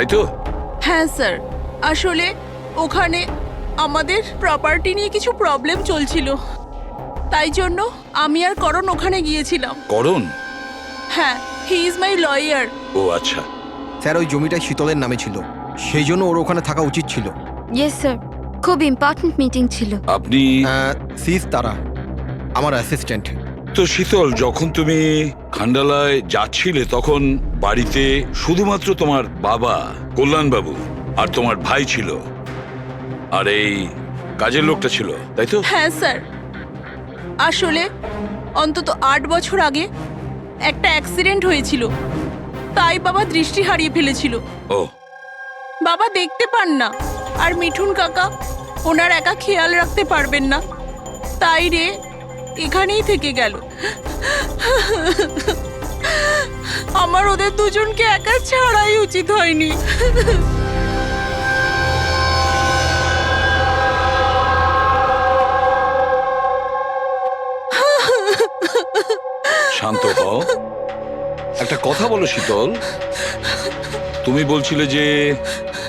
তাই তো? হ্যাঁ স্যার, আসলে ওখানে আমাদের প্রপার্টি নিয়ে কিছু প্রবলেম চলছিল, তাই জন্য আমি আর করণ ওখানে গিয়েছিলাম। করণ? হ্যাঁ, হি ইজ মাই লয়ার। ও আচ্ছা। স্যার, ওই জমিটা শীতলের নামে ছিল, সেই জন্য ওর ওখানে থাকা উচিত ছিল। ইয়েস স্যার, খুব ইম্পর্ট্যান্ট মিটিং ছিল। আপনি সিস তারা আমার অ্যাসিস্ট্যান্ট। তো শীতল, যখন তুমি খান্ডালায় যাচ্ছিলে তখন বাড়িতে শুধুমাত্র তোমার বাবা কল্যাণবাবু আর তোমার ভাই ছিল, আর এই কাজের লোকটা ছিল, তাই তো? হ্যাঁ স্যার, আসলে অন্তত 8 বছর আগে একটা অ্যাক্সিডেন্ট হয়েছিল, তাই বাবা দৃষ্টি হারিয়ে ফেলেছিল। ও বাবা দেখতে পান না, আর মিঠুন কাকা ওনার একা খেয়াল রাখতে পারবেন না, তাই রে এখানেই থেকে গেল। আমার ওদের দুজনকে একা ছাড়াই উচিত হয়নি। শান্ত হও, একটা কথা বলো শীতল, তুমি বলছিলে যে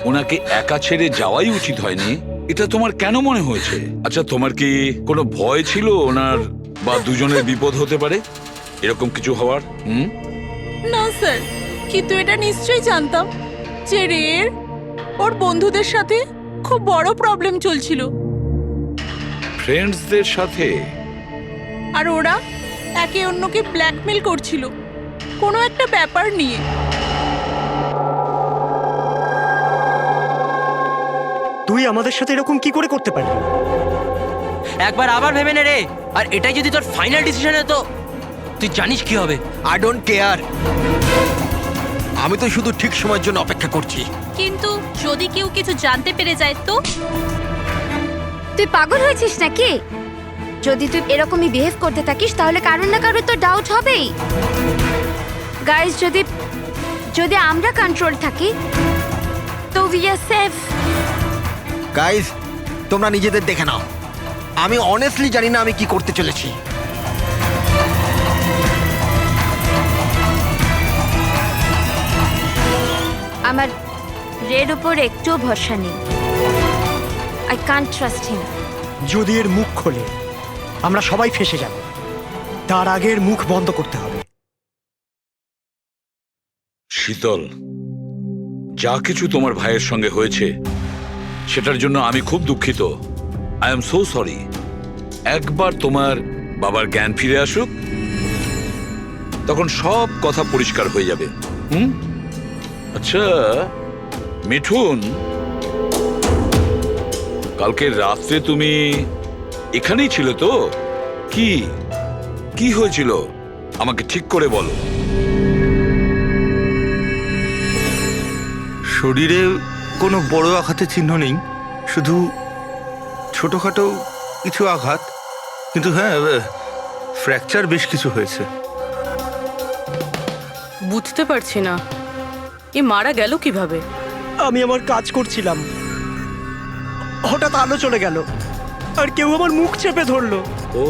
ওনাকে একা ছেড়ে যাওয়াই উচিত হয়নি, এটা তোমার কেন মনে হয়েছে? আচ্ছা, তোমার কি কোনো ভয় ছিল ওনার বা দুজনের বিপদ হতে পারে, এরকম কিছু হওয়ার? না স্যার, কিন্তু এটা নিশ্চয়ই জানতাম যে রের ওর বন্ধুদের সাথে খুব বড় প্রবলেম চলছিল, ফ্রেন্ডসদের সাথে? আর ওরা একে অন্যকে ব্ল্যাকমেল করছিল কোনো একটা ব্যাপার নিয়ে। তুই আমাদের সাথে এরকম কি করে করতে পারবি? একবার আবার ভেবে নে রে, আর এটাই যদি তোর ফাইনাল ডিসিশন হতো, তুই জানিস কি হবে। আই ডোন্ট কেয়ার, আমি তো শুধু ঠিক সময়ের জন্য অপেক্ষা করছি। কিন্তু যদি কেউ কিছু জানতে পেরে যায় তো? তুই পাগল হয়েছিস নাকি? যদি তুই এরকমই বিহেভ করতে থাকিস তাহলে কারণ না কারণ তো ডাউট হবেই। গাইস, যদি আমরা কন্ট্রোল থাকি তো উই আর সেফ। গাইজ, তোমরা নিজেদের দেখে নাও, আমি অনেস্টলি জানি না আমি কি করতে চলেছি। আমার রেড উপর একটু ভরসা নেই। I can't trust him. যদি এর মুখ খোলে আমরা সবাই ফেঁসে যাব, তার আগে এর মুখ বন্ধ করতে হবে। শীতল, যা কিছু তোমার ভাইয়ের সঙ্গে হয়েছে সেটার জন্য আমি খুব দুঃখিত। I am so sorry. একবার তোমার বাবার জ্ঞান ফিরে আসুক, তখন সব কথা পরিষ্কার হয়ে যাবে। আচ্ছা মিঠুন, কালকে রাত্রে তুমি এখানেই ছিলে তো? কি কি হয়েছিল আমাকে ঠিক করে বলো। শরীরে কোনো বড় আঘাতের চিহ্ন নেই, শুধু ছোটখাটো কিছু আঘাত, কিন্তু হ্যাঁ ফ্র্যাকচার বেশ কিছু হয়েছে। বুঝতে পারছি না এ মারা গেল কিভাবে। আমি আমার কাজ করছিলাম, হঠাৎ আলো চলে গেল আর কেউ আমার মুখ চেপে ধরলো। ও,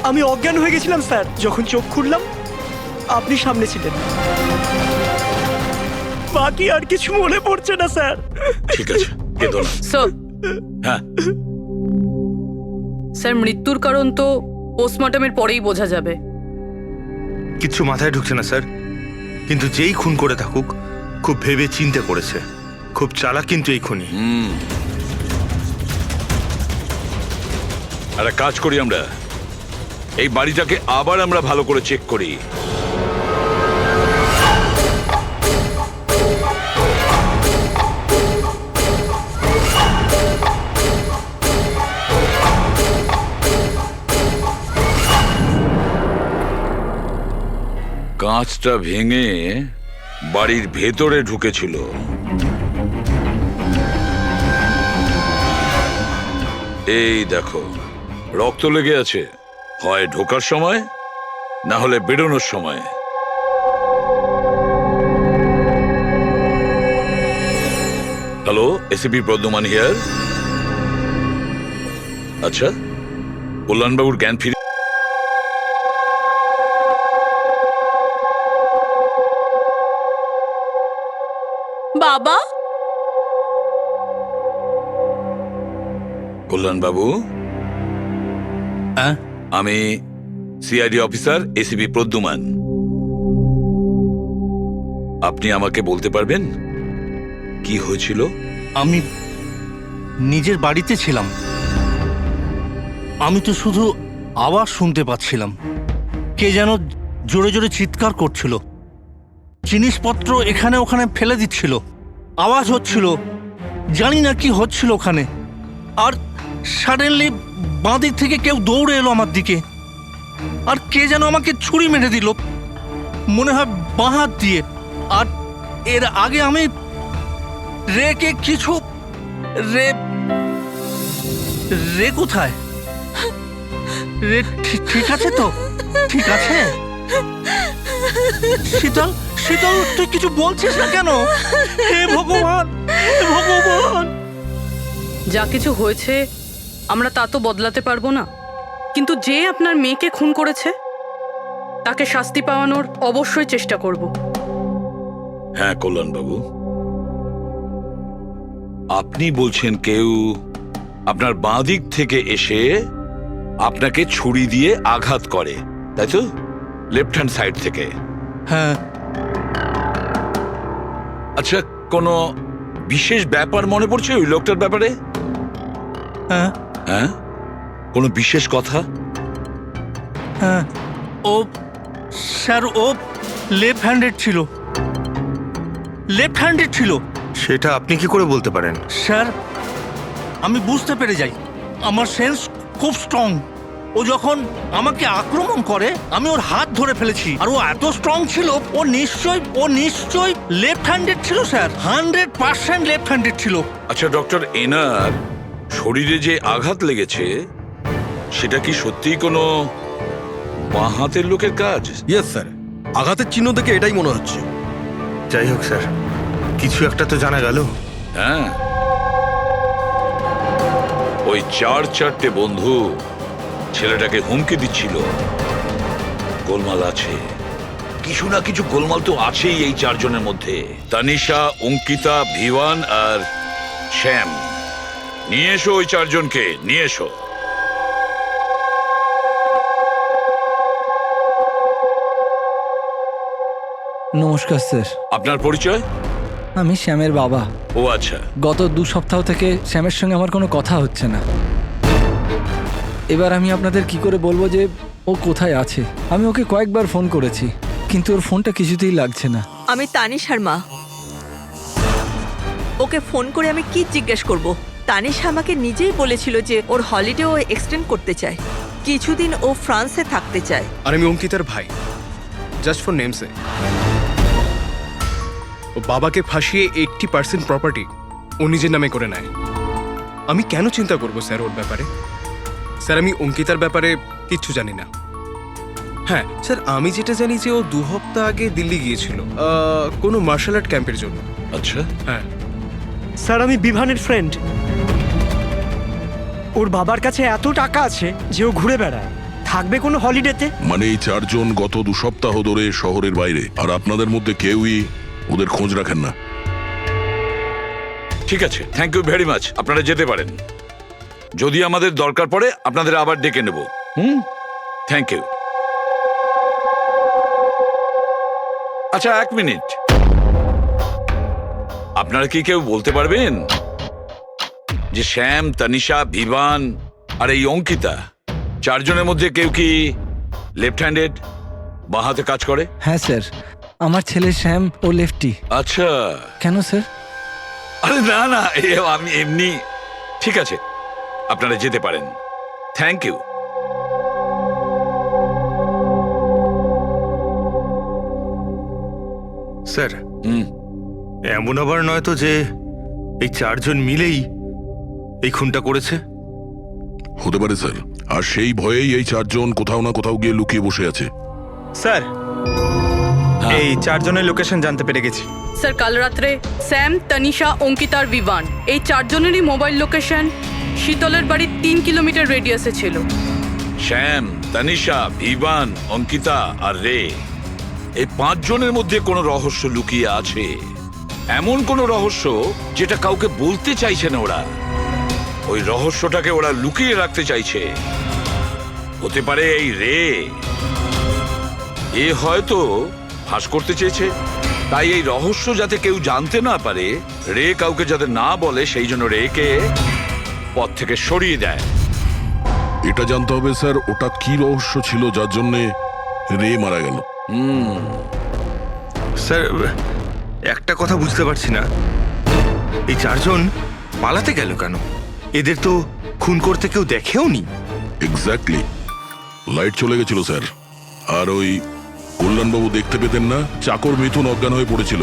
আমি অজ্ঞান হয়ে গেছিলাম স্যার। যখন চোখ খুললাম আপনি সামনে ছিলেন। বাকি আর কিছু মনে পড়ছে না স্যার। ঠিক আছে, কেঁদো না। হ্যাঁ স্যার, মৃত্যুর কারণ তো পোস্টমর্টমের পরেই বোঝা যাবে। কিছু মাথায় ঢুকছে না স্যার, কিন্তু যেই খুন করে থাকুক খুব ভেবে চিন্তে করেছে, খুব চালাক কিন্তু এই খুনি। একটা কাজ করি, আমরা এই বাড়িটাকে আবার আমরা ভালো করে চেক করি। কাঁচটা ভেঙে বাড়ির ভেতরে ঢুকেছিল। এই দেখো, রক্ত লেগে আছে, হয় ঢোকার সময় না হলে বেরোনোর সময়। Hello, ACP Bardhaman here. আচ্ছা, কল্যাণবাবুর জ্ঞান ফিরে? বাবা কল্যাণ বাবু, হ্যাঁ আমি সিআইডি অফিসার এসিপি প্রদ্যুমান। আপনি আমাকে বলতে পারবেন কি হয়েছিল? আমি নিজের বাড়িতে ছিলাম। আমি তো শুধু আওয়াজ শুনতে পাচ্ছিলাম, কে যেন জোরে জোরে চিৎকার করছিল, জিনিসপত্র এখানে ওখানে ফেলে দিচ্ছিল, আওয়াজ হচ্ছিল, জানি না কি হচ্ছিল ওখানে। আর সাডেনলি বাঁ দিক থেকে কেউ দৌড়ে এলো আমার দিকে, আর কে যেন আমাকে ছুরি মেরে দিল, মনে হয় বাঁ হাত দিয়ে। আর এর আগে আমি রেকে কিছু রে রে কোথায়? রে ঠিক আছে তো? ঠিক আছে? শীতল, শীতল, তুই কিছু বলছিস না কেন? হে ভগবান, হে ভগবান! যা কিছু হয়েছে আমরা তা তো বদলাতে পারবো না, কিন্তু যে আপনার মেয়েকে খুন করেছে তাকে শাস্তি পাওয়ানোর অবশ্যই চেষ্টা করব। হ্যাঁ কল্যাণ বাবু, আপনি বলছেন কেউ আপনার বাঁ দিক থেকে এসে আপনাকে ছুরি দিয়ে আঘাত করে, তাই তো? লেফট হ্যান্ড সাইড থেকে। হ্যাঁ। আচ্ছা, কোনো বিশেষ ব্যাপার মনে পড়ছে ওই লোকটার ব্যাপারে? হ্যাঁ। হ্যাঁ, কোনো বিশেষ কথা? হ্যাঁ, ও স্যার, ও লেফট হ্যান্ডেড ছিল। লেফট হ্যান্ডেড ছিল। সেটা আপনি কি করে বলতে পারেন? স্যার, আমি বুঝতে পেরে যাই, আমার সেন্স খুব স্ট্রং। ও যখন আমাকে আক্রমণ করে আমি ওর হাত ধরে ফেলেছি, আর ও এত স্ট্রং ছিল, ও নিশ্চয়ই লেফট হ্যান্ডেড ছিল স্যার, 100% লেফট হ্যান্ডেড ছিল। আচ্ছা ডক্টর, এনার শরীরে যে আঘাত লেগেছে সেটা কি সত্যিই কোনো বাঁ হাতের লোকের কাজ? ইয়েস স্যার, আঘাতের চিহ্ন দেখে এটাই মনে হচ্ছে। যাই হোক স্যার, কিছু একটা তো জানা গেল। হ্যাঁ, ওই 4-4টে বন্ধু ছেলেটাকে হুমকি দিচ্ছিল। গোলমাল আছে, কিছু না কিছু গোলমাল তো আছেই এই 4 জনের মধ্যে। তানিশা, অঙ্কিতা, ভিওয়ান আর শ্যাম। নিয়ে এসো ওই 4 জনকে, নিয়ে এসো। নমস্কার স্যার, আপনার পরিচয়? আমি শ্যামের বাবা। ও আচ্ছা। গত 2 সপ্তাহ থেকে শ্যামের সঙ্গে আমার কোনো কথা হচ্ছে না। এবার আমি আপনাদের কি করে বলবো যে ও কোথায় আছে? আমি ওকে কয়েকবার ফোন করেছি, কিন্তু ওর ফোনটা কিছুতেই লাগছে না। আমি তানিশার মা। ওকে ফোন করে আমি কি জিজ্ঞেস করব? তানিশা আমাকে নিজেই বলেছিল যে ওর হলিডে ও এক্সটেন্ড করতে চায়, কিছুদিন ও ফ্রান্সে থাকতে চায়। আর আমি অঙ্কিতার ভাই, জাস্ট ফর নেমসে। ও বাবাকে ফাঁসিয়ে 80% প্রপার্টি ও নিজের নামে করে নেয়। আমি কেন চিন্তা করব স্যার ওর ব্যাপারে? স্যার, আমি অঙ্কিতার ব্যাপারে কিচ্ছু জানি না। হ্যাঁ স্যার, আমি যেটা জানি যে ও 2 সপ্তাহ আগে দিল্লি গিয়েছিল কোনো মার্শাল আর্ট ক্যাম্পের জন্য। আচ্ছা। হ্যাঁ স্যার, আমি বিভানের ফ্রেন্ড। ওর বাবার কাছে এত টাকা আছে যে ও ঘুরে বেড়ায়, থাকবে কোনো হলিডেতে? মানে এই 4 জন গত 2 সপ্তাহ ধরে শহরের বাইরে, আর আপনাদের মধ্যে কেউই ওদের খোঁজ রাখেন না? ঠিক আছে, থ্যাংক ইউ ভেরি মাচ। আপনারা যেতে পারেন। যদি আমাদের দরকার পড়ে আপনাদের আবার ডেকে নেব। Thank you. আচ্ছা, 1 মিনিট। আপনারা কি কেউ বলতে পারবেন যে শ্যাম, তানিশা, ভিভান আর এই অঙ্কিতা 4 জনের মধ্যে কেউ কি লেফট হ্যান্ডেড, বাঁ হাতে কাজ করে? হ্যাঁ স্যার, আমার ছেলে শ্যাম ও লেফটি। আচ্ছা। কেন স্যার? আরে না না, আমি এমনি। ঠিক আছে, আপনারা যেতে পারেন। Thank you. স্যার, এমন আবার নয় তো যে এই 4 জন মিলেই এই খুনটা করেছে? হতে পারে স্যার, আর সেই ভয়েই এই 4 জন কোথাও না কোথাও গিয়ে লুকিয়ে বসে আছে। স্যার, এই 4 জনের লোকেশন জানতে পেরে গেছি। স্যার, কাল রাত্রে স্যাম, তানিশা, অঙ্কিতা আর বিভান এই 4 জনেরই মোবাইল লোকেশন শীতলের বাড়ির 3 কিলোমিটার রেডিয়াসে ছিল। শ্যাম, তানিশা, ভিভান, অঙ্কিতা আর রে, এই 5 জনের মধ্যে কোনো রহস্য লুকিয়ে আছে। এমন কোনো রহস্য যেটা কাউকে বলতে চাইছে না ওরা। ওই রহস্যটাকে ওরা লুকিয়ে রাখতে চাইছে। হতে পারে এই রে এ হয়তো ফাঁস করতে চেয়েছে, তাই এই রহস্য যাতে কেউ জানতে না পারে, রে কাউকে যাতে না বলে, সেই জন্য রেকে পথ থেকে সরিয়ে দেয়। এটা জানতে হবে স্যার ওটা কি রহস্য ছিল যার জন্য রে মারা গেল। স্যার একটা কথা বুঝতে পারছি না, এই চারজন পালাতে গেল কেন? এদের তো খুন করতে কেউ দেখেও নি। এক্স্যাক্টলি, লাইট চলে গেছিল স্যার। আর ওই কল্যাণবাবু দেখতে পেতেন না, চাকর মিথুন অজ্ঞান হয়ে পড়েছিল।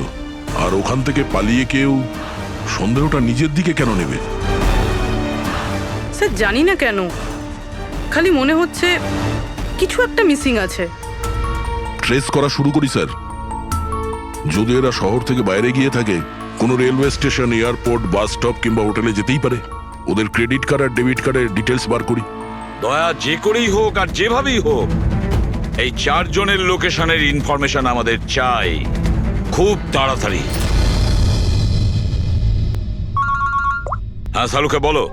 আর ওখান থেকে পালিয়ে কেউ সন্দেহটা নিজের দিকে কেন নেবে? স্যার জানি না কেন, খালি মনে হচ্ছে কিছু একটা মিসিং আছে। ট্রেস করা শুরু করি স্যার। যদি এরা শহর থেকে বাইরে গিয়ে থাকে, কোনো railway station, airport, bus stop কিংবা হোটেলে যেতেই পারে। ওদের ক্রেডিট কার্ড আর ডেবিট কার্ডের ডিটেলস বার করি। দয়া যে করেই হোক আর যেভাবেই হোক, এই চারজনের লোকেশনের ইনফরমেশন আমাদের চাই, খুব তাড়াতাড়ি। হ্যাঁ সালুকে বলো।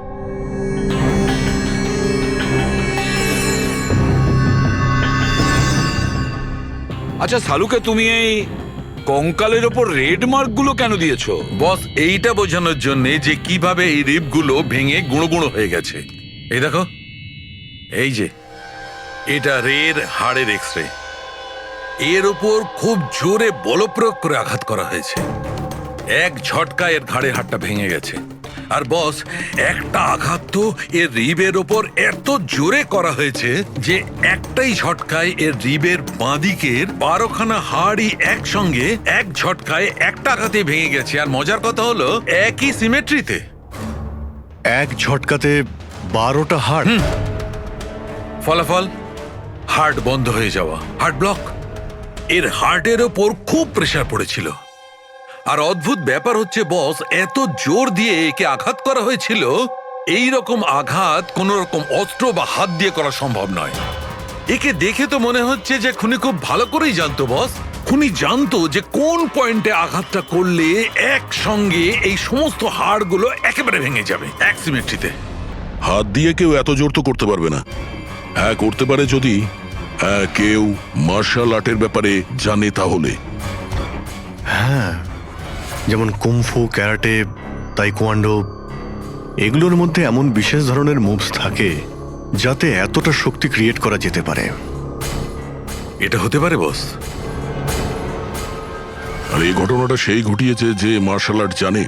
আচ্ছা সালুকে, তুমি এই কঙ্কালের ওপর রেড মার্ক গুলো কেন দিয়েছো? বস এইটা বোঝানোর জন্য যে কিভাবে এই রিপগুলো ভেঙে গুঁড়ো গুঁড়ো হয়ে গেছে। এই দেখো, এই যে এটা রের হাড়ের এক্সরে, এর ওপর খুব জোরে বলপ্রয়োগ করে আঘাত করা হয়েছে। এক ঝটকায় এর ঘাড়ের হাড়টা ভেঙে গেছে। আর বস একটা আঘাত তো এর রিবের ওপর এত জোরে করা হয়েছে যে একটাই ঝটকায় এর রিবের বাঁদিকের 12খানা হাড়ই একসঙ্গে এক ঝটকায় একটা আঘাতে ভেঙে গেছে। আর মজার কথা হলো একই সিমেট্রিতে। এক ঝটকাতে 12টা হাড়। ফলাফল হার্ট বন্ধ হয়ে যাওয়া, হার্ট ব্লক। এর হার্টের ওপর খুব প্রেসার পড়েছিল। আর অদ্ভুত ব্যাপার হচ্ছে বস, এত জোর দিয়ে একে আঘাত করা হয়েছিল, এই রকম আঘাত কোন রকম অস্ত্র বা হাত দিয়ে করা সম্ভব নয়। একে দেখে তো মনে হচ্ছে যে খুনি খুব ভালো করেই জানতো বস। খুনি জানতো যে কোন পয়েন্টে আঘাতটা করলে একসঙ্গে এই সমস্ত হাড়গুলো একেবারে ভেঙে যাবে এক সিমেট্রিতে। হাত দিয়ে কেউ এত জোর তো করতে পারবে না। হ্যাঁ করতে পারে যদি কেউ মার্শাল আর্টের ব্যাপারে জানে তাহলে। হ্যাঁ, যেমন কুমফু, ক্যারাটে, তাইকোয়ান্ডো, এগুলোর মধ্যে এমন বিশেষ ধরনের মুভস থাকে যাতে এতটা শক্তি ক্রিয়েট করা যেতে পারে। এটা হতে পারে বস। আর এই ঘটনাটা সেই ঘটিয়েছে যে মার্শাল আর্ট জানে,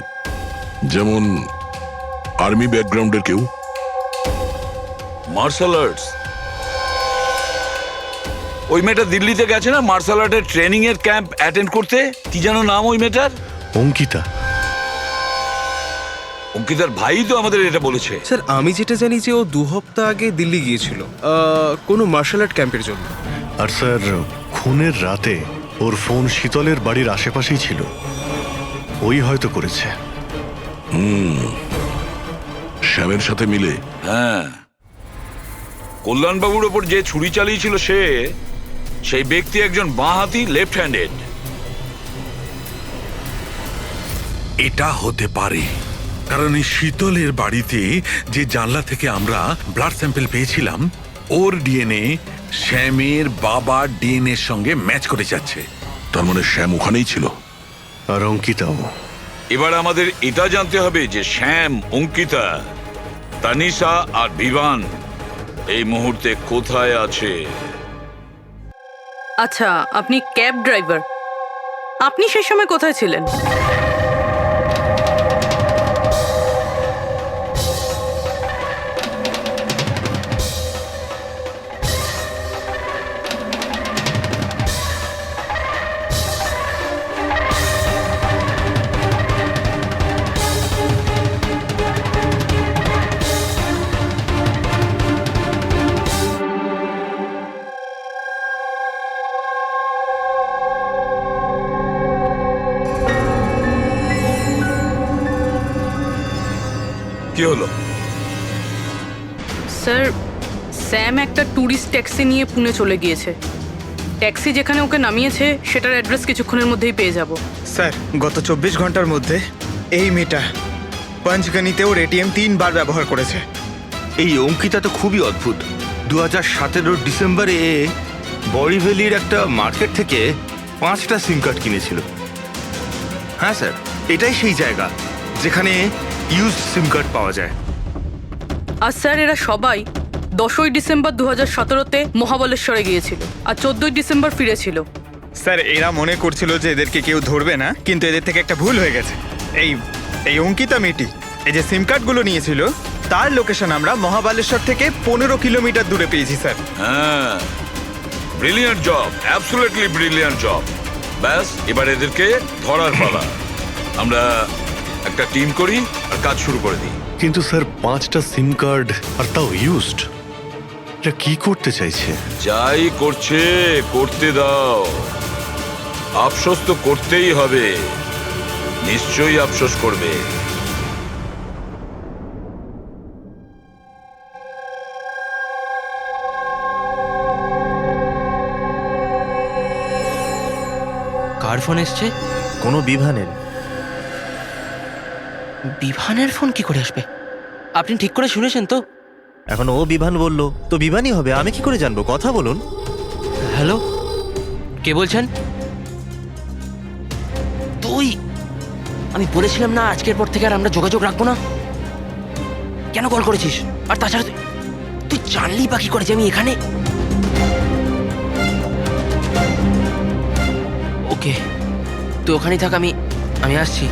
যেমন আর্মি ব্যাকগ্রাউন্ডের কেউ। Martial arts? ওই মেয়েটা দিল্লিতে গেছে না মার্শাল আর্টের ট্রেনিং এর ক্যাম্প অ্যাটেন্ড করতে? কি যেন নাম ওই মেয়েটার? অঙ্কিতা। অঙ্কিতার ভাই তো আমাদের এটা বলেছে। স্যার আমি যেটা জানি যে ও 2 সপ্তাহ আগে দিল্লি গিয়েছিল কোনো মার্শাল আর্ট ক্যাম্পের জন্য। আর স্যার খুনের রাতে ওর ফোন শীতলের বাড়ির আশেপাশেই ছিল। ওই হয়তো করেছে। শ্যামের সাথে মিলে। হ্যাঁ, কল্যাণবাবুর ওপর যে ছুরি চালিয়েছিল সেই ব্যক্তি একজন বাঁহাতি, লেফট হ্যান্ডেড। এটা হতে পারে, কারণ এই শীতলের বাড়িতে যে জানলা থেকে আমরা ব্লাড স্যাম্পল পেয়েছিলাম, ওর ডিএনএ শ্যামের বাবার ডিএনএর সঙ্গে ম্যাচ করে যাচ্ছে। তার মানে শ্যাম ওখানেই ছিল। আর অঙ্কিতাও। এবার আমাদের এটা জানতে হবে যে শ্যাম, অঙ্কিতা, তানিশা আর বিবান এই মুহূর্তে কোথায় আছে। আচ্ছা, আপনি ক্যাব ড্রাইভার, আপনি সেই সময় কোথায় ছিলেন? কি হলো? স্যার, স্যাম একটা ট্যুরিস্ট ট্যাক্সি নিয়ে পুনে চলে গিয়েছে। ট্যাক্সি যেখানে ওকে নামিয়েছে সেটার অ্যাড্রেস কিছুক্ষণের মধ্যেই পেয়ে যাব। স্যার গত 24 ঘন্টার মধ্যে এই মেয়েটা পঞ্চগনিতে ওর এটিএম 3 বার ব্যবহার করেছে। এই অঙ্কিতা তো খুবই অদ্ভুত। 2017 ডিসেম্বরে বড়িভ্যালির একটা মার্কেট থেকে 5টা সিম কার্ড কিনেছিল। হ্যাঁ স্যার, এটাই সেই জায়গা যেখানে ইউজ সিম কার্ড পাওয়া যায়। আর স্যার এরা সবাই 10ই ডিসেম্বর 2017-তে মহাবলেশ্বরে গিয়েছিল আর 14ই ডিসেম্বর ফিরেছিল। স্যার এরা মনে করছিল যে এদেরকে কেউ ধরবে না, কিন্তু এদের থেকে একটা ভুল হয়ে গেছে। এই অঙ্কিতা মেয়েটি এই যে সিম কার্ডগুলো নিয়েছিল তার লোকেশন আমরা মহাবালেশ্বর থেকে 15 কিলোমিটার দূরে পেয়েছি স্যার। হ্যাঁ, brilliant job, absolutely brilliant job. ব্যাস, এবার এদেরকে ধরার পালা। আমরা একটা টিম করি আর কাজ শুরু করে দিই। কিন্তু স্যার 5টা সিম কার্ড আর তাও ইউজড, এটা কি করতে চাইছে? যাই করছে করতে দাও, আফসোস তো করতেই হবে, নিশ্চয়ই আফসোস করবে। কার ফোন এসছে? কোনো বিভানের। বিভানের ফোন কি করে আসবে? আপনি ঠিক করে শুনেছেন তো? এখন ও বিভান বললো তো বিভানই হবে, আমি কি করে জানবো? কথা বলুন। হ্যালো, কে বলছেন? তুই? আমি বলেছিলাম না আজকের পর থেকে আর আমরা যোগাযোগ রাখবো না। কেন কল করেছিস? আর তাছাড়া তুই জানলি বা কি করে যে আমি এখানে? ওকে, তুই ওখানেই থাক, আমি আসছি।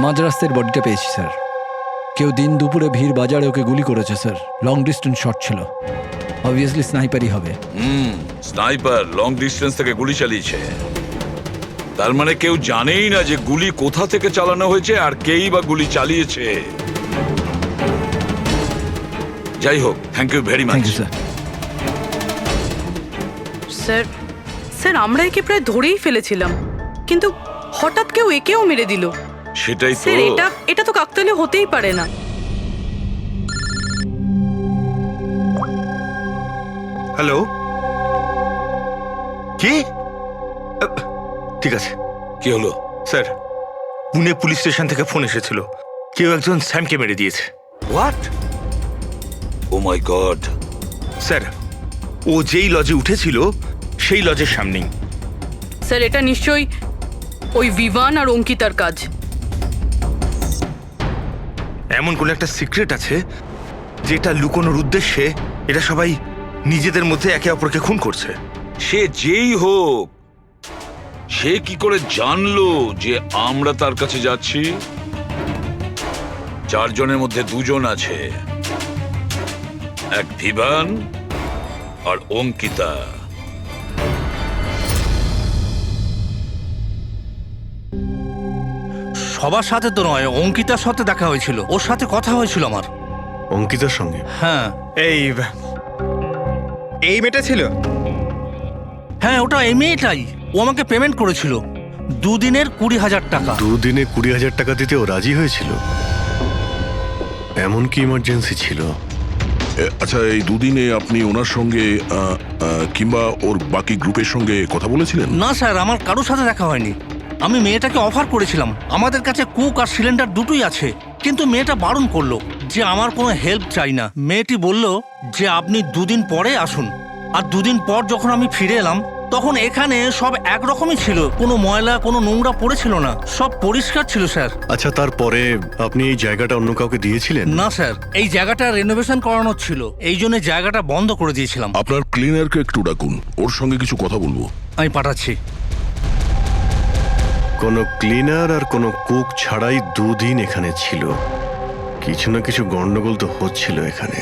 মাঝরাস্তার বডিটা পেয়েছি স্যার। কেউ দিন দুপুরে ভিড় বাজারে ওকে গুলি করেছে স্যার। লং ডিস্টেন্স শট ছিল, অবভিয়াসলি স্নাইপারই হবে। স্নাইপার লং ডিস্টেন্স থেকে গুলি চালিয়েছে, তার মানে কেউ জানেই না যে গুলি কোথা থেকে চালানো হয়েছে আর কেই বা গুলি চালিয়েছে। যাই হোক, thank you very much. Sir sir আমরা একে প্রায় ধরেই ফেলেছিলাম, কিন্তু হঠাৎ কেউ একেও মেরে দিল। সেটাই তো। স্যার এটা তো কাকতালীয় হতেই পারে না। হ্যালো, কি? ঠিক আছে। কি হলো? স্যার, পুনে পুলিশ স্টেশন থেকে ফোন এসেছিল, কেউ একজন স্যামকে মেরে দিয়েছে। What? Oh my god. Sir, ও যেই লজে উঠেছিল সেই লজের সামনেই। স্যার এটা নিশ্চয়ই ওই বিভান আর অঙ্কিতার কাজ। এমন কোন একটা সিক্রেট আছে যেটা লুকোনোর উদ্দেশ্যে এটা সবাই নিজেদের মধ্যে একে অপরকে খুন করছে। সে যেই হোক, সে কি করে জানলো যে আমরা তার কাছে যাচ্ছি? 4 জনের মধ্যে 2 জন আছে, এক ভিভান আর অঙ্কিতা। সবার সাথে তো নয়, অঙ্কিতার সাথে দেখা হয়েছিল, ওর সাথে কথা হয়েছিল আমার। অঙ্কিতার সঙ্গে? হ্যাঁ। এই মেয়েটা ছিল? হ্যাঁ, ওটা এই মেয়েটাই। ও আমাকে পেমেন্ট করেছিল 2 দিনের 20,000 টাকা। 2 দিনে 20,000 টাকা দিতে ও রাজি হয়েছিল? এমন কি ইমার্জেন্সি ছিল? আচ্ছা, এই দুদিনে আপনি ওনার সঙ্গে কিংবা ওর বাকি গ্রুপের সঙ্গে কথা বলেছিলেন? না স্যার, আমার কারোর সাথে দেখা হয়নি। আমি মেয়েটাকে অফার করেছিলাম, আমাদের কাছে কুক আর সিলিন্ডার দুটোই আছে, কিন্তু মেয়েটা বারণ করলো যে আমার কোনো হেল্প চাই না। মেয়েটি বলল যে আপনি দুদিন পরে আসুন। আর দুদিন পর যখন আমি ফিরে এলাম তখন এখানে সব একরকমই ছিল, কোনো ময়লা কোনো নোংরা পড়েছিল না, সব পরিষ্কার ছিল স্যার। আচ্ছা, তারপরে আপনি এই জায়গাটা অন্য কাউকে দিয়েছিলেন? না স্যার, এই জায়গাটা রেনোভেশন করানোর ছিল, এই জন্য জায়গাটা বন্ধ করে দিয়েছিলাম। আপনার ক্লিনারকে একটু ডাকুন, ওর সঙ্গে কিছু কথা বলবো। আমি পাঠাচ্ছি। কোনো ক্লিনার আর কোনো কুক ছাড়াই দুদিন এখানে ছিল। কিছু না কিছু গন্ডগোল তো হচ্ছিল এখানে।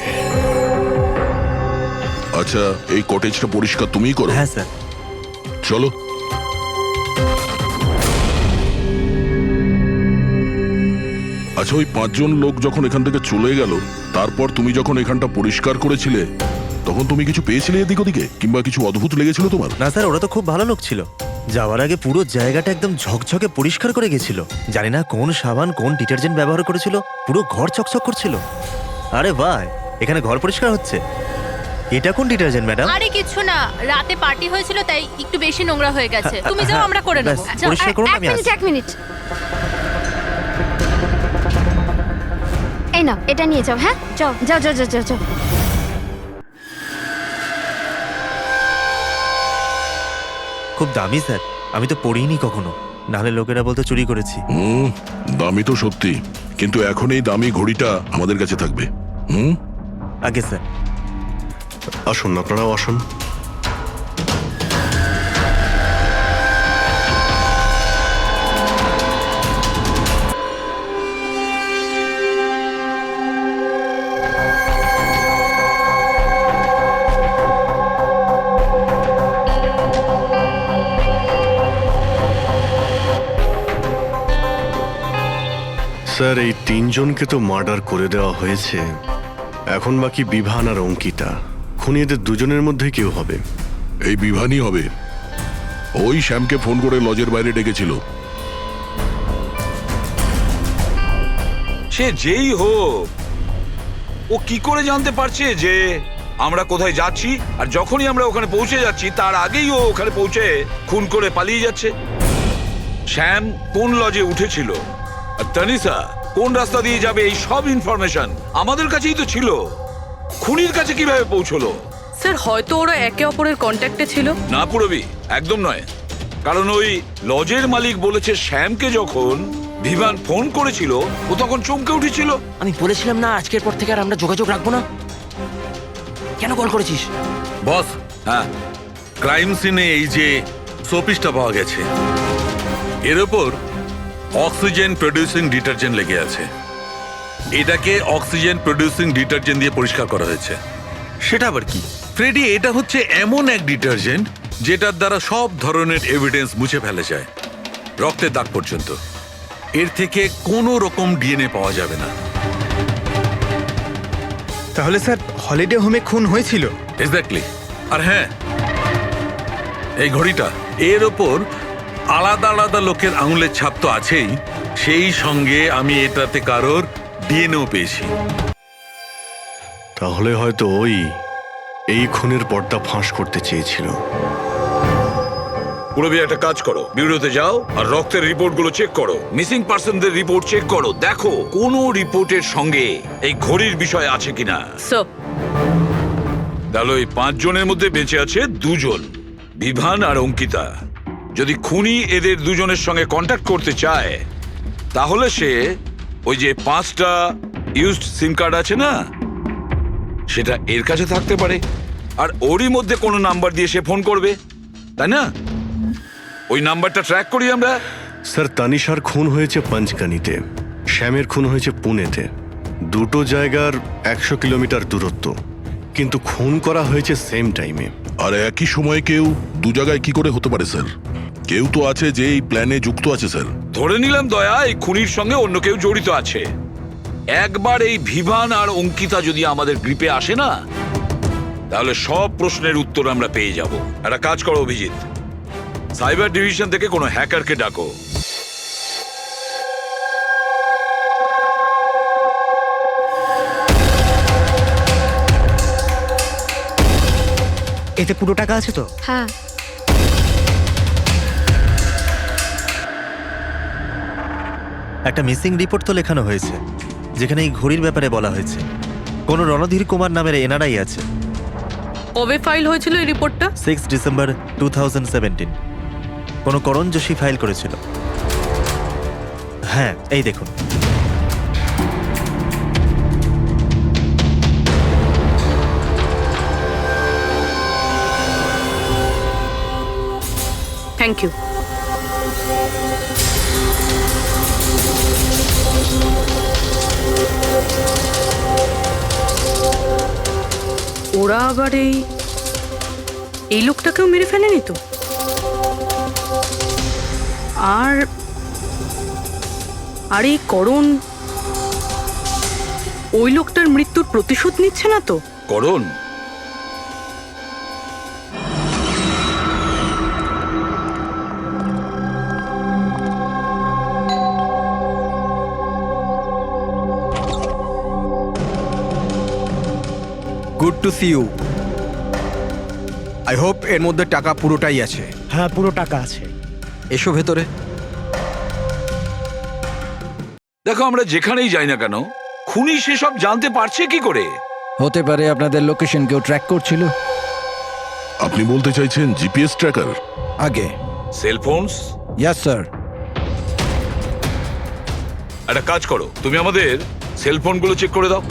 আচ্ছা, এই কটেজটা পরিষ্কার তুমিই করো? হ্যাঁ স্যার। চলো। আচ্ছা, ওই 5 জন লোক যখন এখান থেকে চলে গেল, তারপর তুমি যখন এখানটা পরিষ্কার করেছিলে তখন তুমি কিছু পেয়েছিলে এদিক ওদিকে, কিংবা কিছু অদ্ভুত লেগেছিল তোমার? না স্যার, ওরা তো খুব ভালো লোক ছিল। যাওয়ার আগে পুরো জায়গাটা একদম ঝকঝকে পরিষ্কার করে গেছিল। জানি না কোন সাবান কোন ডিটারজেন্ট ব্যবহার করেছিল, পুরো ঘর চকচক করছিল। আরে ভাই, এখানে ঘর পরিষ্কার হচ্ছে। এটা কোন ডিটারজেন্ট ম্যাডাম? আরে কিছু না, রাতে পার্টি হয়েছিল তাই একটু বেশি নোংরা হয়ে গেছে। তুমি যাও, আমরা করে নেব। ব্যাস, পরিষ্কার করুন, আমি আসছি। এক মিনিট। এই নাও, এটা নিয়ে যাও। হ্যাঁ, যাও যাও যাও যাও যাও যাও। খুব দামি স্যার, আমি তো পড়িনি কখনো, নাহলে লোকেরা বলতো চুরি করেছি। দামি তো সত্যি, কিন্তু এখন এই দামি ঘড়িটা আমাদের কাছে থাকবে। আগে স্যার। আসুন, আপনারাও আসুন। স্যার, এই 3 জনকে তো মার্ডার করে দেওয়া হয়েছে। এখন বাকি বিভান আর অঙ্কিতা। খুনি এদের দুজনের মধ্যে কেউ হবে। এই বিভানই হবে। ওই শ্যামকে ফোন করে লজের বাইরে ডেকেছিল। সে যেই হোক, ও কি করে জানতে পারছে যে আমরা কোথায় যাচ্ছি? আর যখনই আমরা ওখানে পৌঁছে যাচ্ছি তার আগেই ও ওখানে পৌঁছে খুন করে পালিয়ে যাচ্ছে। শ্যাম কোন লজে উঠেছিল আর তানিশা কোন রাস্তা দিয়ে যাবে, এই সব ইনফরমেশন আমাদের কাছেই তো ছিল। খুনির কাছে কিভাবে পৌঁছলো? স্যার, হয়তো ওরা একে অপরের কন্ট্যাক্টে ছিল। না পুরবি, একদম নয়। কারণ ওই লজের মালিক বলেছে শ্যামকে যখন বিভান ফোন করেছিল ও তখন চমকে উঠেছিল। আমি বলেছিলাম না আজকের পর থেকে আর আমরা যোগাযোগ রাখবো না। কেন কল করেছিস? বস, হ্যাঁ, ক্রাইম সিনে এই যে সোপিসটা পাওয়া গেছে, এর ওপর অক্সিজেন প্রডিউসিং ডিটারজেন্ট লেগে আছে। এটাকে অক্সিজেন প্রডিউসিং ডিটারজেন্ট দিয়ে পরিষ্কার করা হয়েছে। সেটা আবার কি? ফ্রেডি, এটা হচ্ছে এমন এক ডিটারজেন্ট যেটার দ্বারা সব ধরনের এভিডেন্স মুছে ফেলা যায়, রক্তের দাগ পর্যন্ত। এর থেকে কোনো রকম ডিএনএ পাওয়া যাবে না। তাহলে স্যার হলিডে হোমে খুন হয়েছিল? এক্স্যাক্টলি। আর হ্যাঁ, এই ঘড়িটা, এর ওপর আলাদা আলাদা লোকের আঙুলের ছাপ তো আছেই, সেই সঙ্গে আমি এটাতে কারোর ডিএনএও পেয়েছি। তাহলে হয়তো ওই এই খুনের পর্দা ফাঁস করতে চেয়েছিল। পুরবি, একটা কাজ করো, বিউরোতে যাও আর রক্তের রিপোর্টগুলো চেক করো, মিসিং পার্সনদের রিপোর্ট চেক করো, দেখো কোন রিপোর্টের সঙ্গে এই ঘড়ির বিষয় আছে কিনা। তাহলে ওই 5 জনের মধ্যে বেঁচে আছে 2 জন, বিভান আর অঙ্কিতা। যদি খুনি এদের দুজনের সঙ্গে কন্ট্যাক্ট করতে চায় তাহলে সে ওই যে 5টা ইউজড সিম কার্ড আছে না, সেটা এর কাছে থাকতে পারে, আর ওরই মধ্যে কোনো নাম্বার দিয়ে সে ফোন করবে, তাই না? ওই নাম্বারটা ট্র্যাক করি আমরা। স্যার, তানিশার খুন হয়েছে পঞ্চগানিতে, শ্যামের খুন হয়েছে পুনেতে। দুটো জায়গার 100 কিলোমিটার দূরত্ব, কিন্তু খুন করা হয়েছে সেম টাইমে। আর একই সময়ে কেউ 2 জায়গায় কি করে হতে পারে স্যার? কেউ তো আছে যে এই প্ল্যানে যুক্ত আছে স্যার। ধরে নিলাম দয়া এই খুনির সঙ্গে অন্য কেউ জড়িত আছে। একবার এই ভিভান আর অঙ্কিতা যদি আমাদের গ্রিপে আসে না, তাহলে সব প্রশ্নের উত্তর আমরা পেয়ে যাব। একটা কাজ করো অভিজিৎ, সাইবার ডিভিশন থেকে কোনো হ্যাকারকে ডাকো। এতে পুরো টাকা আছে তো? হ্যাঁ। একটা মিসিং রিপোর্ট তো লেখানো হয়েছে, যেখানে এই ঘড়ির ব্যাপারে বলা হয়েছে। কোনো রণধীর কুমার নামের এনআরআই আছে। কবে ফাইল হয়েছিল এই রিপোর্টটা? 6 ডিসেম্বর 2017। কোনো করণ যোশী ফাইল করেছিল। হ্যাঁ, এই দেখুন। Thank you. ওরা আবার এই লোকটাকেও মেরে ফেলেনি তো? আর এই করণ ওই লোকটার মৃত্যুর প্রতিশোধ নিচ্ছে না তো? Karan? Good to see you. I hope এর মধ্যে টাকা পুরোটাই আছে। হ্যাঁ, পুরো টাকা আছে। এসো ভেতরে। দেখো, আমরা যেখানেই যাই না কেন, খুনি সেসব জানতে পারছে কি করে? হতে পারে আপনাদের লোকেশন কেউ ট্র্যাক করছিল। আপনি বলতে চাইছেন জিপিএস ট্র্যাকার? আগে সেলফোনস? Yes sir. একটা কাজ করো, তুমি আমাদের সেলফোনগুলো চেক করে দাও।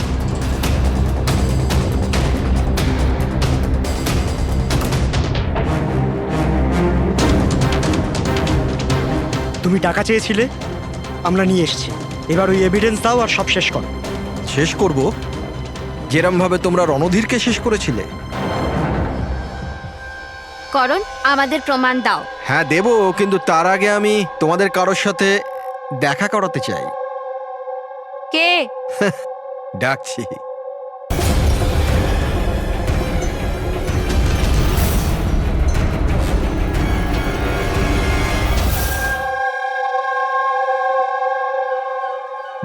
তুমি টাকা চেয়েছিলে, আমরা নিয়ে এসেছি। এবার ওই এভিডেন্স দাও আর সব শেষ করো। শেষ করব যেরম ভাবে তোমরা রণধীরকে শেষ করেছিলে? করণ, আমাদের প্রমাণ দাও। হ্যাঁ দেব, কিন্তু তার আগে আমি তোমাদের কারোর সাথে দেখা করাতে চাই। কে? ডাকছি।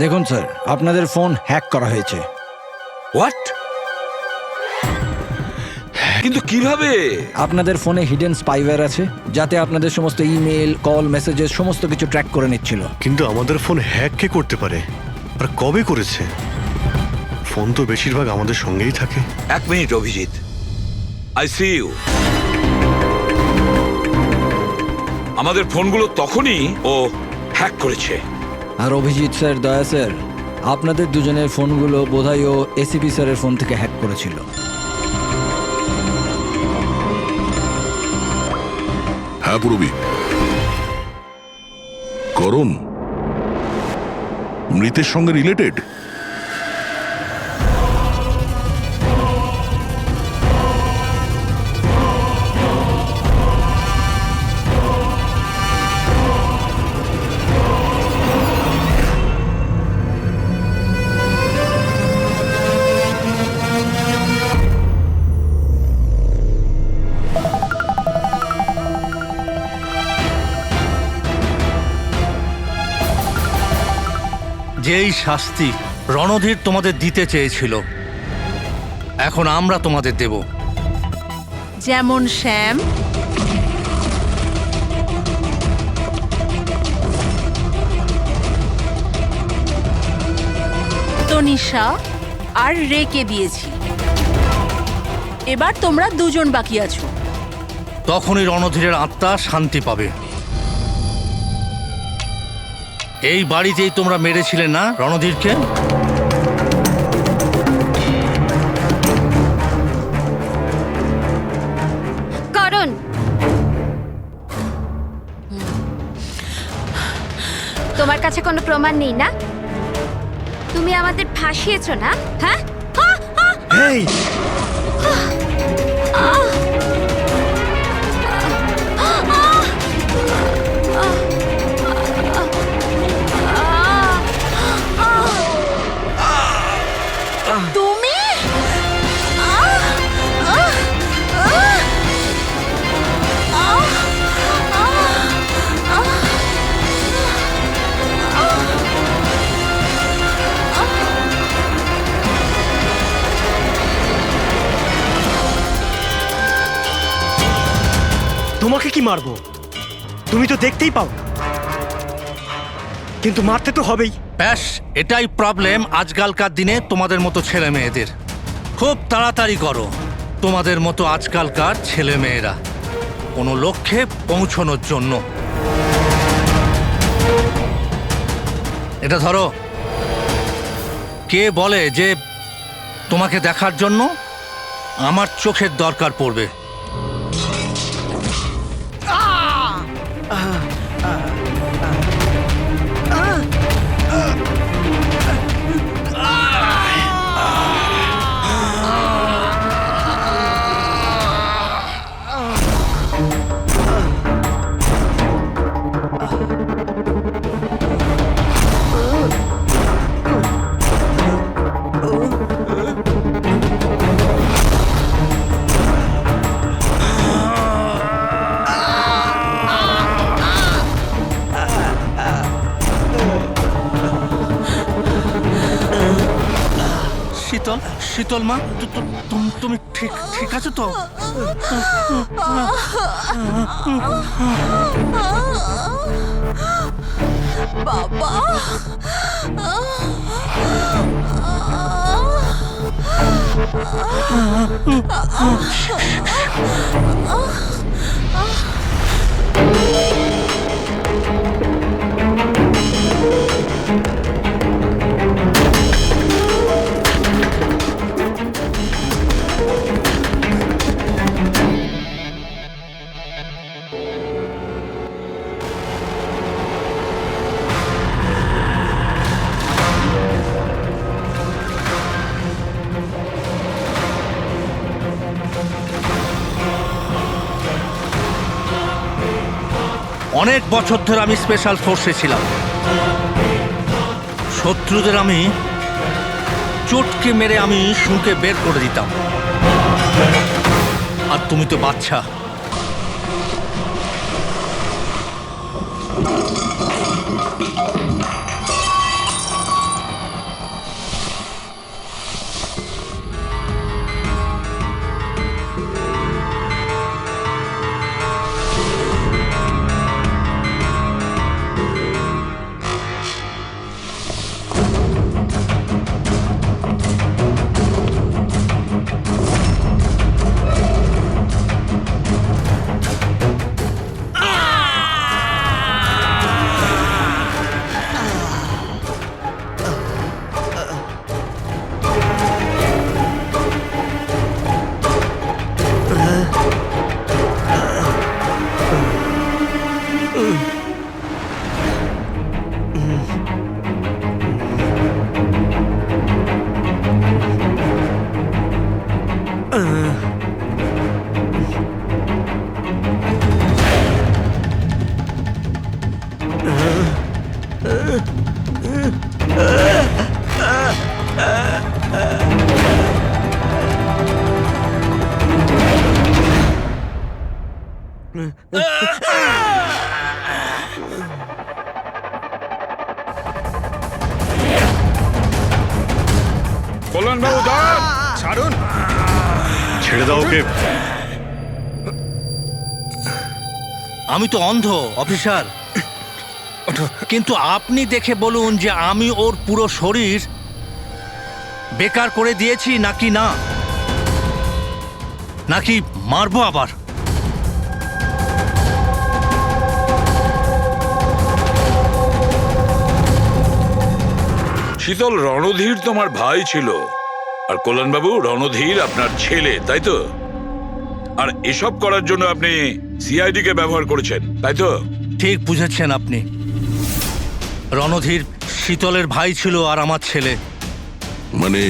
দেখুন স্যার, আপনাদের ফোন হ্যাক করা হয়েছে। হোয়াট? কিন্তু কিভাবে? আপনাদের ফোনে হিডেন স্পাইওয়্যার আছে, যাতে আপনাদের সমস্ত ইমেল, কল, মেসেজেস সমস্ত কিছু ট্র্যাক করে নিচ্ছিল। কিন্তু আমাদের ফোন হ্যাক কে করতে পারে, আর কবে করেছে? ফোন তো বেশিরভাগ আমাদের সঙ্গেই থাকে। এক minute Abhijit, I see you. আমাদের ফোনগুলো তখনই ও হ্যাক করেছে। আর অভিজিৎ স্যার, দয়া স্যার, আপনাদের দুজনের ফোনগুলো বোধহয় ও এসিপি স্যারের ফোন থেকে হ্যাক করেছিল। হ্যাঁ পুরবি। করণ মৃতের সঙ্গে রিলেটেড? যেই শাস্তি রণধীর তোমাদের দিতে চেয়েছিল, এখন আমরা তোমাদের দেব। যেমন শ্যাম, তনিষা আর রেকে দিয়েছি। এবার তোমরা দুজন বাকি আছো। তখনই রণধীরের আত্মা শান্তি পাবে। এই বাড়িতেই তোমরা মেরেছিলে না রণধীরকে? করণ, তোমার কাছে কোনো প্রমাণ নেই না? তুমি আমাদের ফাঁসিয়েছো না? হ্যাঁ? এই তুমি কি মারবো? তুমি তো দেখতেই পাও, কিন্তু মারতে তো হবেই। ব্যাস এটাই প্রবলেম আজকালকার দিনে তোমাদের মতো ছেলে মেয়েদের। খুব তাড়াতাড়ি করো তোমাদের মতো আজকালকার ছেলে মেয়েরা কোনো লক্ষ্যে পৌঁছানোর জন্য। এটা ধরো, কে বলে যে তোমাকে দেখার জন্য আমার চোখের দরকার পড়বে? শীতল, শীতল মা, তুমি ঠিক আছো তো? বাবা, অনেক বছর ধরে আমি স্পেশাল ফোর্সে ছিলাম। শত্রুদের আমি চটকে মেরে আমি শুঁকে বের করে দিতাম। আর তুমি তো বাচ্চা। কল্যাণবাবু দাঁড়ান, ছাড়ুন। ছেড়ে দাও ওকে। আমি তো অন্ধ অফিসার, কিন্তু আপনি দেখে বলুন যে আমি ওর পুরো শরীর বেকার করে দিয়েছি নাকি না, নাকি মারবো আবার? শীতল, রণধীর তোমার ভাই ছিল, আর কল্যাণবাবু রণধীর আপনার ছেলে, তাই তো? আর এসব করার জন্য আপনি সিআইডি কে ব্যবহার করেছেন, তাই তো? ঠিক বুঝেছেন আপনি। রণধীর শীতলের ভাই ছিল আর আমার ছেলে। মানে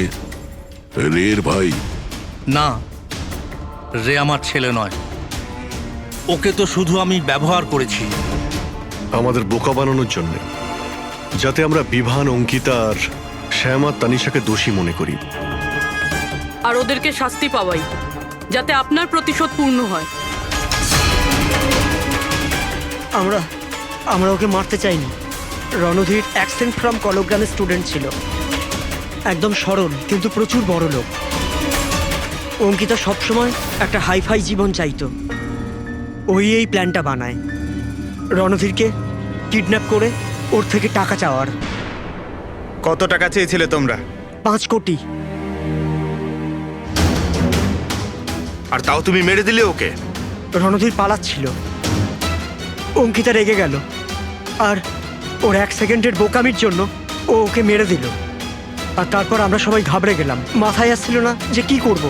রের ভাই? না, রে আমার ছেলে নয়। ওকে তো শুধু আমি ব্যবহার করেছি আমাদের বোকা বানানোর জন্য, যাতে আমরা বিভান, অঙ্কিতা আর শ্যাম আর তানিশাকে দোষী মনে করি। আর ওদেরকে শাস্তি পাওয়াই, যাতে আপনার প্রতিশোধ পূর্ণ হয়। আমরা ওকে মারতে চাইনি। রণধীর অ্যাকসেন্ট ফ্রম কলগ্রামের স্টুডেন্ট ছিল, একদম সরল কিন্তু প্রচুর বড় লোক। অঙ্কিতা সবসময় একটা হাইফাই জীবন চাইতো, ওই এই প্ল্যানটা বানায় রণধীরকে কিডন্যাপ করে ওর থেকে টাকা চাওয়ার। কত টাকা চেয়েছিলে তোমরা? 5 কোটি। আর তাও তুমি মেরে দিলে ওকে? রণধীর পালাচ্ছিল, অঙ্কিতা রেগে গেল আর ওর 1 সেকেন্ডের বোকামির জন্য ও ওকে মেরে দিল। আর তারপর আমরা সবাই ঘাবড়ে গেলাম, মাথায় আসছিল না যে কি করব।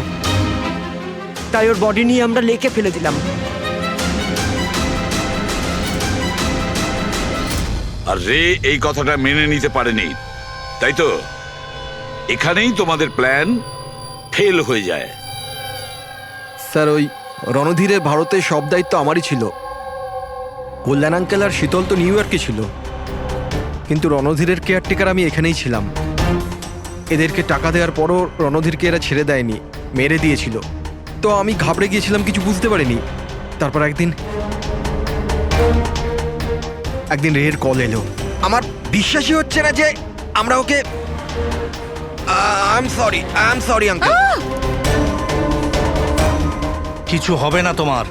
তাই ওর বডি নিয়ে আমরা লেকে ফেলে দিলাম। আর রে এই কথাটা মেনে নিতে পারেনি, তাই তো এখানেই তোমাদের প্ল্যান ফেল হয়ে যায়। স্যার ওই রণধীরের ভারতের সব দায়িত্ব আমারই ছিল। কল্যাণ আঙ্কেল আর শীতল তো নিউ ইয়র্কে ছিল, কিন্তু রণধীরের কেয়ারটেকার আমি এখানেই ছিলাম। এদেরকে টাকা দেওয়ার পরও রণধীরকে এরা ছেড়ে দেয়নি, মেরে দিয়েছিল। তো আমি ঘাবড়ে গিয়েছিলাম, কিছু বুঝতে পারিনি। তারপর একদিন রের কল এলো। আমার বিশ্বাসই হচ্ছে না যে আমরা okay I am sorry uncle. কিছু হবে না তোমার।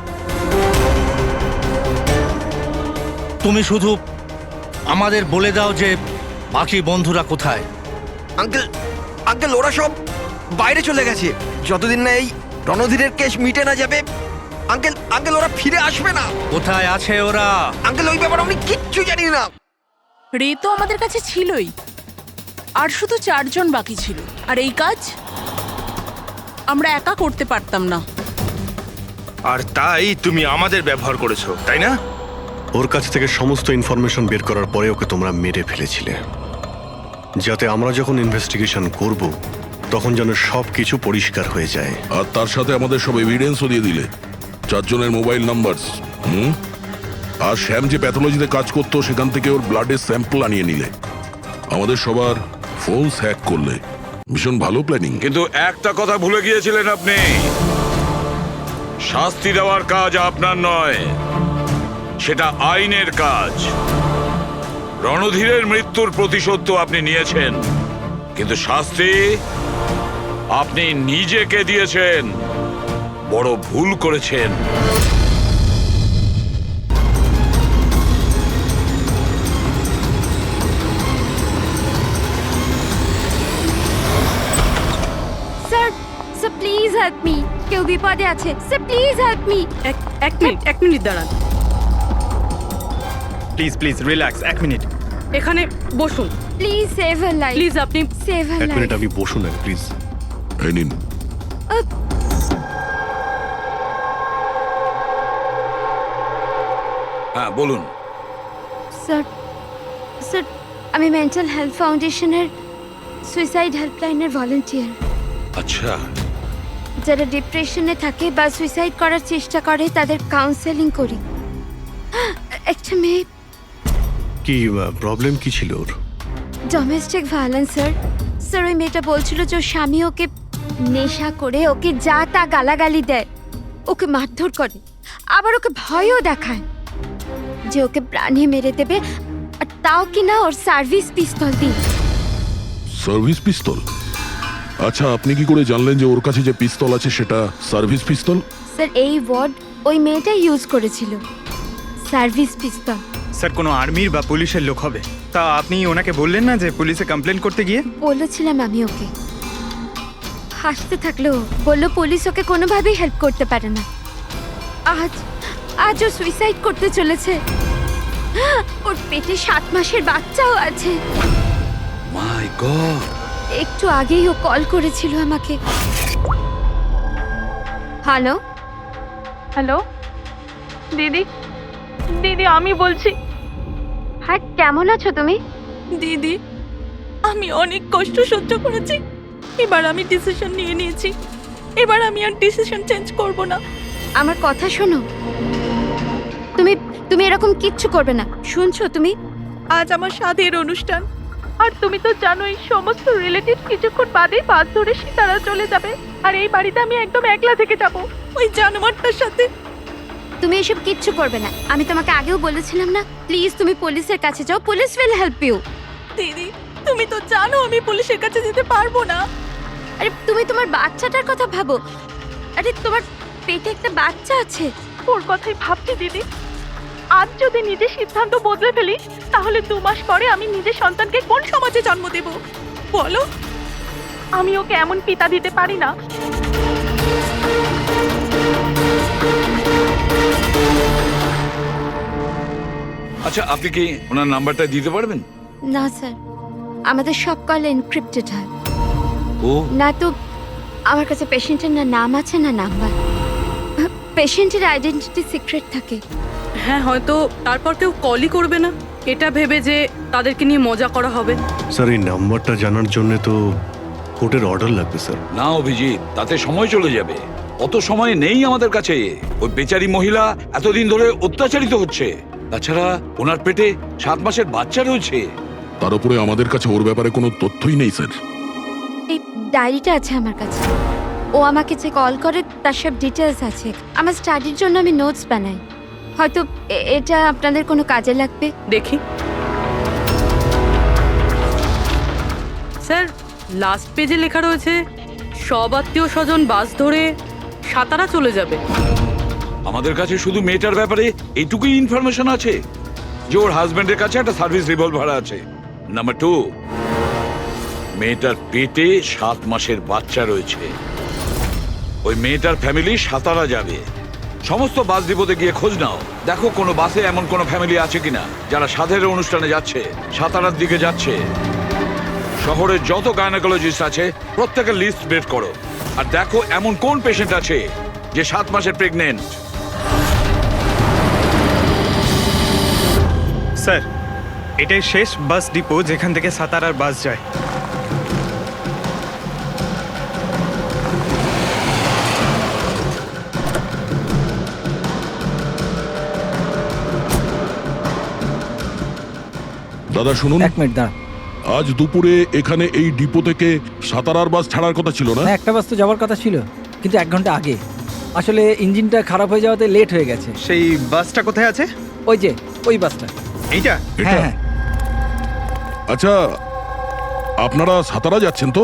তুমি শুধু আমাদের বলে দাও যে বাকি বন্ধুরা কোথায়। আঙ্কেল ওরা সব বাইরে চলে গেছে, যতদিন না এই রণধীরের কেস মিটে না যাবে। আঙ্কেল ওরা ফিরে আসবে না। কোথায় আছে ওরা? আঙ্কেল ওই ব্যাপারে আমি কিচ্ছু জানি না। রে তো আমাদের কাছে ছিলই, আর শুধু 4 জন বাকি ছিল। আর এই কাজ আমরা একা করতে পারতাম না। আর তাই তুমি আমাদের ব্যবহার করেছো, তাই না? ওর কাছ থেকে সমস্ত ইনফরমেশন বের করার পরে ওকে তোমরা মেরে ফেলেছিলে, যাতে আমরা যখন ইনভেস্টিগেশন করব তখন যেন সব কিছু পরিষ্কার হয়ে যায়। আর তার সাথে আমাদের সব এভিডেন্সও দিয়ে দিলে, 4 জনের মোবাইল নাম্বার। আর শ্যাম যে প্যাথোলজিতে কাজ করতো সেখান থেকে ওর ব্লাডের স্যাম্পল আনিয়ে নিলে, আমাদের সবার ফোন হ্যাক করলে। ভীষণ ভালো প্ল্যানিং। কিন্তু একটা কথা ভুলে গিয়েছিলেন আপনি, শাস্তি দেওয়ার কাজ আপনার নয়, সেটা আইনের কাজ। রণধীরের মৃত্যুর প্রতিশোধ তো আপনি নিয়েছেন, কিন্তু শাস্তি আপনি নিজেকে দিয়েছেন। বড় ভুল করেছেন। Sir sir please help me, কেউ বিপদে আছে। Sir please help me. এক মিনিট দাঁড়ান। Please relax, 1 minute. এখানে বসুন। Please save her life. Please আপনি সেভ হার এক লাইফ। মিনিট, আমি বসুন না প্লিজ। এই নিন। হ্যাঁ বলুন। স্যার স্যার আমি মেন্টাল হেলথ ফাউন্ডেশনের সুইসাইড হেল্পলাইনের ভলান্টিয়ার। আচ্ছা, যারা ডিপ্রেশনে থাকে বা সুইসাইড করার চেষ্টা করে তাদের কাউন্সেলিং করি। একটা মেয়ে। কি প্রবলেম কি ছিল ওর? Domestic violence sir. স্যার ওই মেয়েটা বলছিল যে ওর স্বামী ওকে নেশা করে ওকে যা তা গালাগালি দেয়, ওকে মারধর করে, আবার ওকে ভয়ও দেখায় যে ওকে প্রাণে মেরে দেবে, আর তাও কিনা ওর সার্ভিস পিস্তল দিয়ে। সার্ভিস পিস্তল? আচ্ছা, আপনি কি করে জানলেন যে ওর কাছে যে পিস্তল আছে সেটা সার্ভিস পিস্তল? স্যার এই ওয়ার্ড ওই মেয়েটা ইউজ করেছিল, সার্ভিস পিস্তল। স্যার কোনো আর্মির বা পুলিশের লোক হবে। তা আপনি ওনাকে বললেন না যে পুলিশে কমপ্লেন করতে গিয়ে? বলেছিলাম আমি ওকে। হাসতে থাকলো, বললো পুলিশ ওকে কোনোভাবেই হেল্প করতে পারে না। আজ ও সুইসাইড করতে চলেছে। ওর পেটে 7 মাসের বাচ্চাও আছে। মাই গড। একটু আগেই ও কল করেছিল আমাকে। হ্যালো হ্যালো দিদি, দিদি আমি বলছি। হ্যাঁ কেমন আছো তুমি? দিদি আমি অনেক কষ্ট সহ্য করেছি, এবার আমি ডিসিশন নিয়ে নিয়েছি। এবার আমি আর ডিসিশন চেঞ্জ করব না। আমার কথা শোনো, তুমি এরকম কিচ্ছু করবে না, শুনছো তুমি? আজ আমার সাধের অনুষ্ঠান, আর তুমি তো জানোই সমস্ত রিলেটিভ কিছুক্ষণ বাদেই বাস ধরে সীতারা চলে যাবে, আর এই বাড়িতে আমি একদম একলা থেকে যাব ওই জানোয়ারটার সাথে। তুমি এসব কিচ্ছু করবে না, আমি তোমাকে আগেও বলেছিলাম না? প্লিজ তুমি পুলিশের কাছে যাও, পুলিশ উইল হেল্প ইউ। দিদি তুমি তো জানো আমি পুলিশের কাছে যেতে পারবো না। আরে তুমি তোমার বাচ্চাটার কথা ভাবো। আরে তোমার পেটে একটা বাচ্চা আছে, ওর কথাই ভাবছি দিদি। আজ যদি নিজে সিদ্ধান্ত বদলে ফেলি তাহলে 2 মাস পরে আমি নিজের সন্তানকে কোন সমাজে জন্ম দেব বলো? আমি ওকে এমন পিতা দিতে পারি না। আচ্ছা, আপনি কি ওনার নাম্বারটা দিতে পারবেন? না স্যার, আমাদের সব কল এনক্রিপ্টেড হয়। ও না তো আমার কাছে পেশেন্টের না নাম আছে না নাম্বার। পেশেন্টের আইডেন্টিটি সিক্রেট থাকে। হ্যাঁ, হয়তো তারপর কেউ কলই করবে না, এটা ভেবে যে তাদেরকে নিয়ে মজা করা হবে। স্যার এই নাম্বারটা জানার জন্য তো কোর্টের অর্ডার লাগবে স্যার। না অভিজিৎ, তাতে সময় চলে যাবে। অত সময় নেই আমাদের কাছে। ওই বেচারি মহিলা এতদিন ধরে অত্যাচারিত হচ্ছে। তাছাড়া ওনার পেটে 7 মাসের বাচ্চা রয়েছে। তার উপরে আমাদের কাছে ওর ব্যাপারে কোনো তথ্যই নেই স্যার। এই ডায়েরিটা আছে আমার কাছে। ও আমাকে যে কল করে তার সব ডিটেলস আছে। আমার স্টাডির জন্য আমি নোটস বানাই। হয়তো এটা আপনাদের কোনো কাজে লাগবে। দেখি স্যার, লাস্ট পেজে লেখা রয়েছে সব আত্মীয় স্বজন বাস ধরে সাতারা চলে যাবে। আমাদের কাছে শুধু মেয়েটার ব্যাপারে এইটুকুই ইনফরমেশন আছে যে ওর হাজবেন্ডের কাছে একটা সার্ভিস রিভলভার আছে। নাম্বার 2, মেয়েটার পেটে 7 মাসের বাচ্চা রয়েছে। ওই মেয়েটার ফ্যামিলি সাতারা যাবে। সমস্ত বাস ডিপোতে গিয়ে খোঁজ নাও, দেখো কোনো বাসে এমন কোনো ফ্যামিলি আছে কিনা যারা সাধের অনুষ্ঠানে যাচ্ছে, সাতারার দিকে যাচ্ছে। শহরের যত গাইনোকোলজিস্ট আছে প্রত্যেকের লিস্ট বের করো, আর দেখো এমন কোন পেশেন্ট আছে যে 7 মাসের প্রেগনেন্ট। স্যার, এটাই শেষ বাস ডিপো যেখান থেকে সাতারার বাস যায়। দাদা শুনুন, 1 মিনিট দাঁড়া। আজ দুপুরে এখানে এই ডিপো থেকে সাতারার বাস ছাড়ার কথা ছিল না? একটা বাস তো যাওয়ার কথা ছিল, কিন্তু 1 ঘন্টা আগে। আসলে ইঞ্জিনটা খারাপ হয়ে যাওয়াতে লেট হয়ে গেছে। সেই বাসটা কোথায় আছে? ওই যে ওই বাসটা। এইটা? হ্যাঁ হ্যাঁ। আচ্ছা, আপনারা সাতারা যাচ্ছেন তো?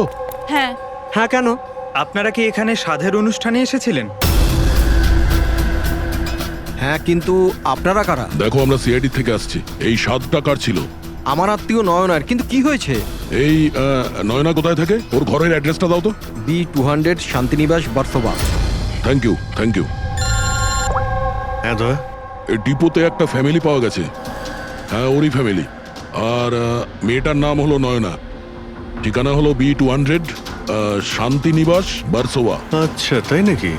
হ্যাঁ। হ্যাঁ, কেন? আপনারা কি এখানে সাধের অনুষ্ঠানে এসেছিলেন? হ্যাঁ, কিন্তু আপনারা কারা? দেখো, আমরা সিআইডি থেকে আসছি। এই 7 টাকার ছিল। আমার আত্মীয় নয়নার। কিন্তু কি হয়েছে? এই নয়না কোথায় থাকে? ওর ঘরের অ্যাড্রেসটা দাও তো। B200 Shantinivas, Versova. Thank you, thank you. হ্যাঁ দয়া, এই ডিপোতে একটা ফ্যামিলি পাওয়া গেছে। হ্যাঁ, ওরই ফ্যামিলি। আর মেয়েটার নাম হলো নয়না। ঠিকানা হলো B200 শান্তিনিবাস, বার্সোবা। আচ্ছা তাই নাকি?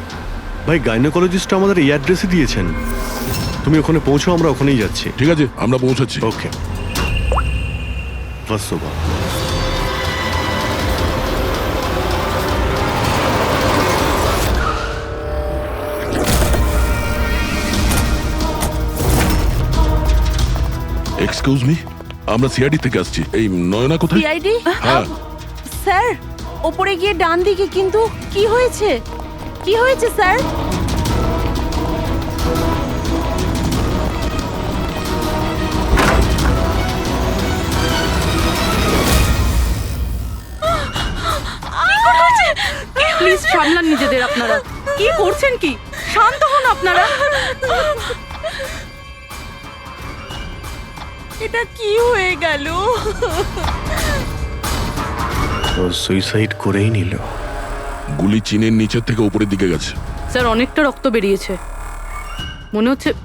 ভাই গাইনোকোলজিস্ট আমাদের এই অ্যাড্রেসে দিয়েছেন। তুমি ওখানে পৌঁছো, আমরা ওখানেই যাচ্ছি। ঠিক আছে, আমরা পৌঁছাচ্ছি। ওকে। বার্সোবা। এক্সকিউজ মি, আমরা সিআইডি থেকে আসছি। এই নয়না কোথায়? সিআইডি? হ্যাঁ। স্যার, ওপরে গিয়ে ডান দিকে। কিন্তু কি হয়েছে? কি হয়েছে স্যার? প্লিজ সামলান নিজেদের আপনারা। কি করছেন কি? শান্ত হন আপনারা। এটা কি হয়ে গেল? ও সুইসাইড করেই নিল। গুলি চিনের নিচের থেকে উপরের দিকে গেছে। স্যার, অনেকটা রক্ত বেরিয়েছে।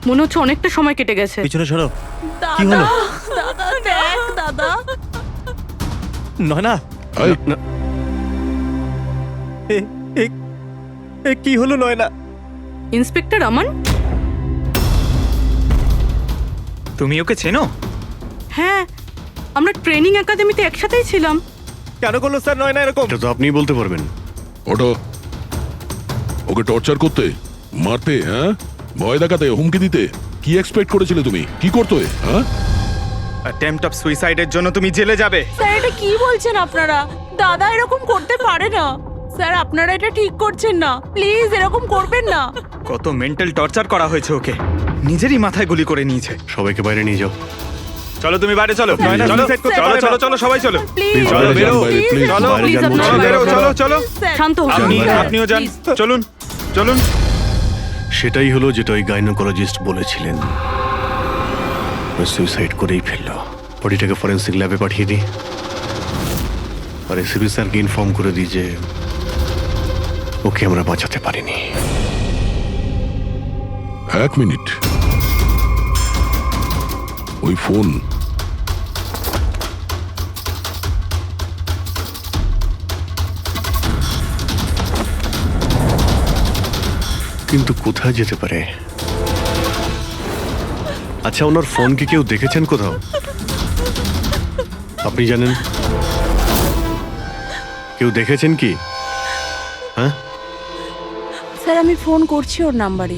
মনে হচ্ছে অনেকটা সময় কেটে গেছে। পিছনে সরো। কি দাদা, হলো? দাদা দেখ দাদা। নয়না, এই, কি হলো নয়না? ইন্সপেক্টর আমান? তুমি ওকে চেনো? হ্যাঁ, আমরা ট্রেনিং একাডেমিতে একসাথেই ছিলাম। কেন করলো স্যার নয়না এরকম? এটা তো আপনিই বলতে পারবেন। ওটা ওকে টর্চার করতে, মারতে, হ্যাঁ, ভয় দেখাতে, হুমকি দিতে কি এক্সপেক্ট করেছিলে তুমি? কি করতে? হ্যাঁ, অ্যাটেম্পট অফ সুইসাইডের জন্য তুমি জেলে যাবে। স্যার, এটা কি বলছেন আপনারা? দাদা এরকম করতে পারে না। স্যার, আপনারা এটা ঠিক করছেন না। প্লিজ এরকম করবেন না। কত মেন্টাল টর্চার করা হয়েছে ওকে। নিজেরই মাথায় গুলি করে নিয়েছে। সবাইকে বাইরে নিয়ে যাও। চলো তুমি বাইরে চলো। নয়না, চলো suicide করতে চলো পারে না। চলো চলো সবাই চলো। প্লিজ চলো বেরো। প্লিজ চলো বাইরে যান বলছি। চলো বেরো, চলো চলো। শান্ত হন। আপনিও যান। চলুন চলুন। সেটাই হলো যেটা ওই গাইনোকোলজিস্ট বলেছিলেন। সুইসাইড করেই ফেললো। বডিটাকে ফরেন্সিক ল্যাবে পাঠিয়ে দিই আর এসিপি স্যারকে ইনফর্ম করে দিই যে ওকে আমরা বাঁচাতে পারিনি। 1 মিনিট, ওই ফোন কিন্তু কোথায় যেতে পারে? আচ্ছা, ওনার ফোন কি কেউ দেখেছেন কোথাও? আপনি জানেন? কেউ দেখেছেন কি? হ্যাঁ স্যার, আমি ফোন করছি ওর নাম্বারে।